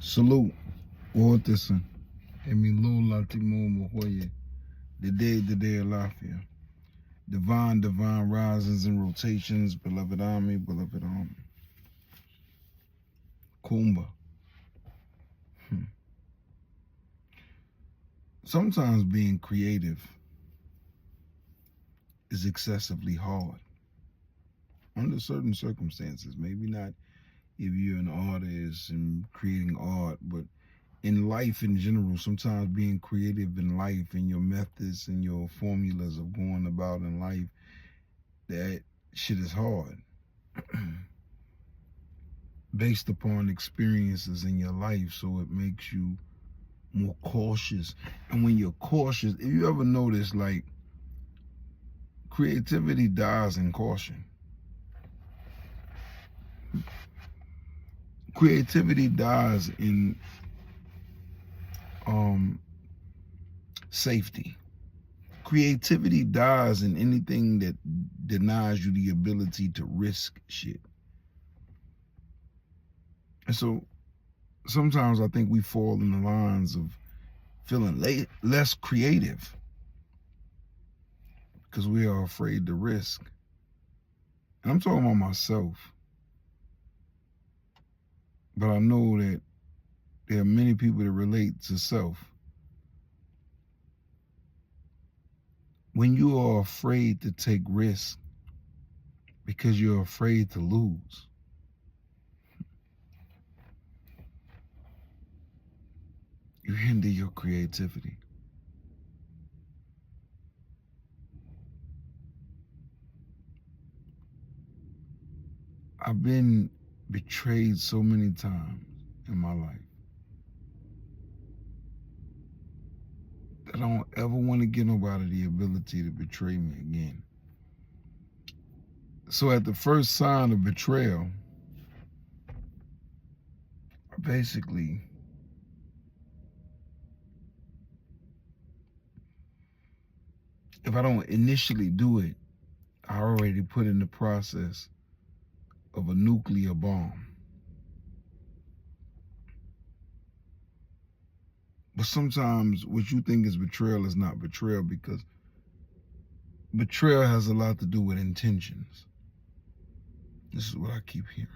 Salute, Ortison, Emi Latimo Mohoye, the day Alafia. Divine risings and rotations, beloved army, Kuumba. Sometimes being creative is excessively hard under certain circumstances. Maybe not if you're an artist and creating art, but in life in general, sometimes being creative in life and your methods and your formulas of going about in life, that shit is hard. Based upon experiences in your life, so it makes you more cautious. And when you're cautious, if you ever notice, like, creativity dies in caution. Creativity dies in safety. Creativity dies in anything that denies you the ability to risk shit. And so sometimes I think we fall in the lines of feeling less creative because we are afraid to risk. And I'm talking about myself. But I know that there are many people that relate to self. When you are afraid to take risks because you're afraid to lose, you hinder your creativity. I've been betrayed so many times in my life that I don't ever want to give nobody the ability to betray me again. So at the first sign of betrayal, basically, if I don't initially do it, I already put in the process of a nuclear bomb. But sometimes what you think is betrayal is not betrayal, because betrayal has a lot to do with intentions. This is what I keep hearing.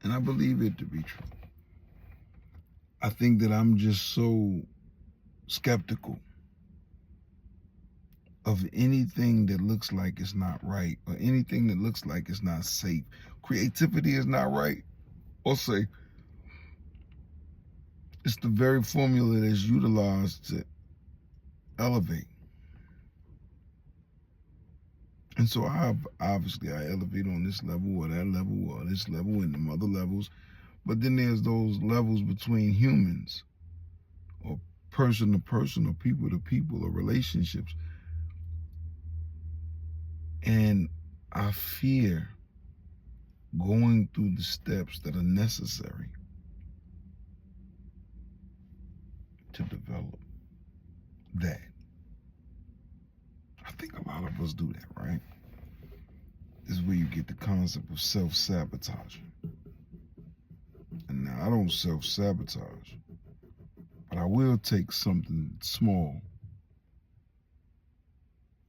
And I believe it to be true. I think that I'm just so skeptical of anything that looks like it's not right, or anything that looks like it's not safe. Creativity is not right or safe. It's the very formula that's utilized to elevate. And so I elevate on this level or that level or this level and them other levels. But then there's those levels between humans, or person to person, or people to people, or relationships. And I fear going through the steps that are necessary to develop that. I think a lot of us do that, right? This is where you get the concept of self-sabotaging. And now I don't self-sabotage, but I will take something small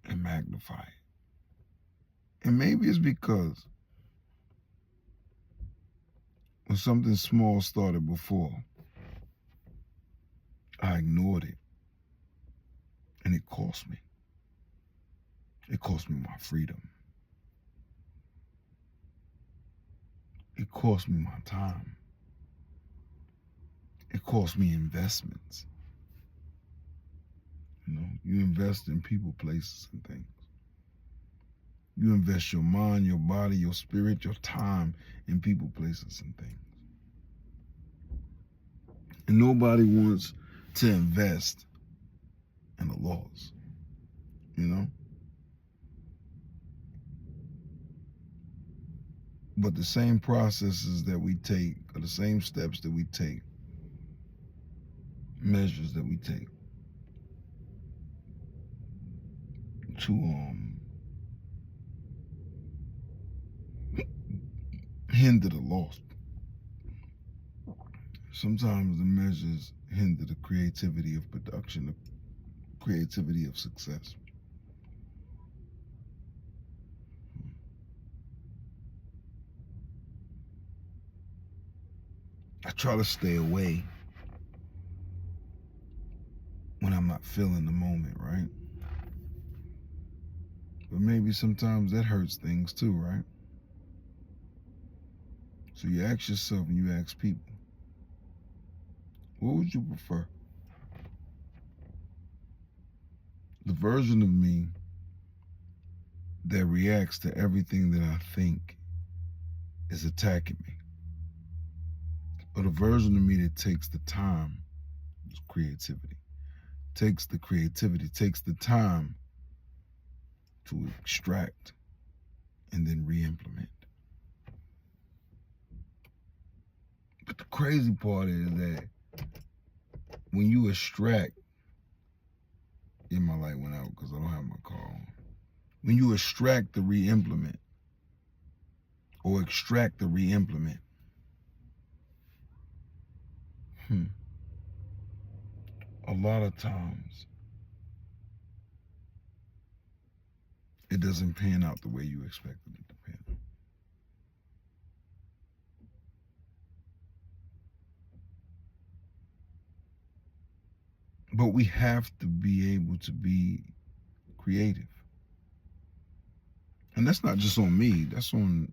and magnify it. And maybe it's because when something small started before, I ignored it, and it cost me. It cost me my freedom. It cost me my time. It cost me investments. You invest in people, places, and things. You invest your mind, your body, your spirit, your time in people, places, and things. And nobody wants to invest in a loss, But the same processes that we take, or the same steps that we take, measures that we take to hinder the loss, sometimes the measures hinder the creativity of production, the creativity of success. I try to stay away when I'm not feeling the moment, right? But maybe sometimes that hurts things too, right? So you ask yourself and you ask people, what would you prefer? The version of me that reacts to everything that I think is attacking me, or the version of me that takes the time, creativity, takes the creativity, takes the time to extract and then re-implement. But the crazy part is that when you extract, my light went out because I don't have my car on. When you extract the re-implement, or extract the re-implement, a lot of times it doesn't pan out the way you expected it to pan out. But we have to be able to be creative. And that's not just on me, that's on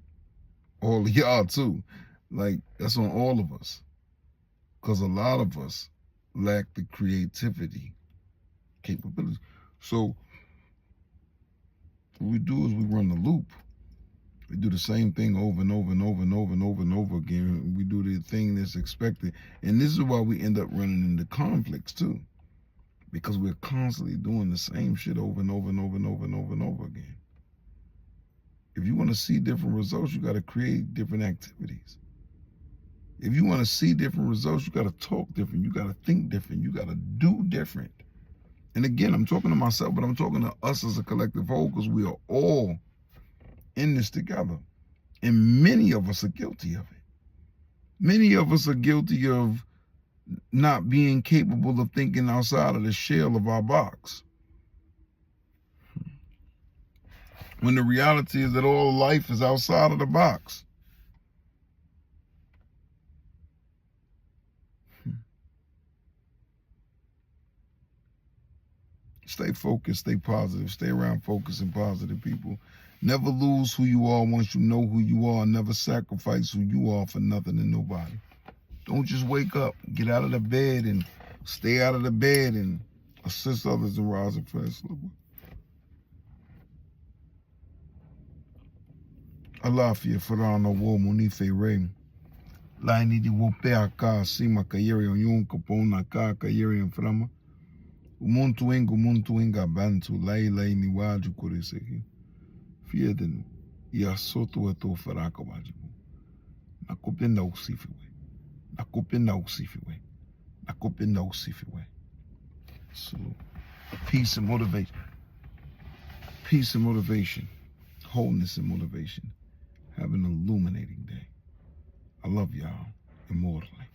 all of y'all too. Like, that's on all of us. Because a lot of us lack the creativity capabilities. So what we do is we run the loop. We do the same thing over and over and over and over and over and over again. We do the thing that's expected. And this is why we end up running into conflicts too. Because we're constantly doing the same shit over and over and over and over and over and over again. If you want to see different results, you got to create different activities. If you want to see different results, you got to talk different. You got to think different. You got to do different. And again, I'm talking to myself, but I'm talking to us as a collective whole, because we are all in this together. And many of us are guilty of it. Many of us are guilty of not being capable of thinking outside of the shell of our box. When the reality is that all life is outside of the box. Stay focused, stay positive, stay around focused and positive people. Never lose who you are once you know who you are. Never sacrifice who you are for nothing and nobody. Don't just wake up, get out of the bed and stay out of the bed and assist others in rising fast. Alafia farano wo munife rain. Laini di wo pe aka sima kayeri on yon kapona ka kayeri on frama. Umuntu wenga bantu lai ni waju kuriseki. Fieden ya soto eto faraka wajibu. Nakupenda usifiwe. Nakupenda usifiwe. Nakupenda usifiwe. So, peace and motivation. Peace and motivation. Wholeness and motivation. Have an illuminating day. I love y'all immortally.